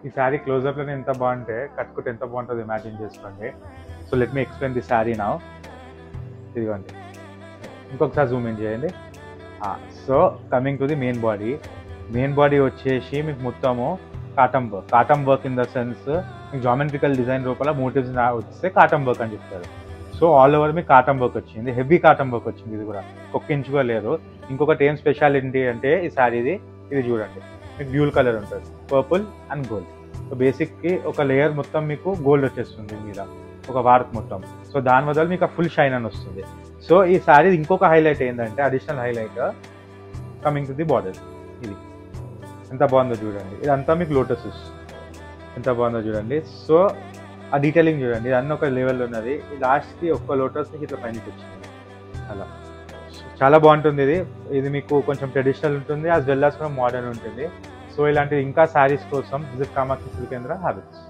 ఈ శారీ క్లోజప్లో ఎంత బాగుంటే కట్టుకుంటే ఎంత బాగుంటుందో ఇమాజిన్ చేసుకోండి. So let me explain the sari now. ఇదిగోండి, ఇంకొకసారి జూమ్ ఇన్ చేయండి. So coming to the main body వచ్చేసి మీకు మొత్తము cotton work in the sense మీకు జామెట్రికల్ డిజైన్ రూపంలో మోటివ్స్ వస్తే కాటన్ వర్క్ అని చెప్తారు. సో ఆల్ ఓవర్ మీకు కాటన్ వర్క్ వచ్చింది, హెవీ కాటన్ వర్క్ వచ్చింది. ఇది కూడా ఒక్క ఇంచుగా లేదు. ఇంకొకటి ఏం స్పెషాలిటీ అంటే ఈ శారీది ఇది చూడండి, మీకు డ్యూల్ కలర్ ఉంటుంది, పర్పుల్ అండ్ గోల్డ్. సో బేసిక్కి ఒక లేయర్ మొత్తం మీకు గోల్డ్ వచ్చేస్తుంది మీద ఒక వార్క్ మొత్తం. సో దాని వల్ల మీకు ఫుల్ షైన్ అని వస్తుంది. సో ఈ శారీ ఇంకొక హైలైట్ ఏంటంటే additional highlight coming to the border. ఇది ఎంత బాగుందో చూడండి, ఇదంతా మీకు లోటసెస్ ఎంత బాగుందో చూడండి. సో ఆ డీటెయిలింగ్ చూడండి, ఇది అన్నీ ఒక లెవెల్లో ఉన్నది. లాస్ట్కి ఒక్క లోటస్ మీకు ఇట్లా పైనకి వచ్చింది అలా. చాలా బాగుంటుంది ఇది మీకు కొంచెం ట్రెడిషనల్ ఉంటుంది, యాజ్ వెల్ యాజ్ కూడా మోడర్న్ ఉంటుంది. సో ఇలాంటివి ఇంకా శారీస్ కోసం విజిట్ కామాక్షి సిల్క్ కేంద్ర హ్యాబిట్స్.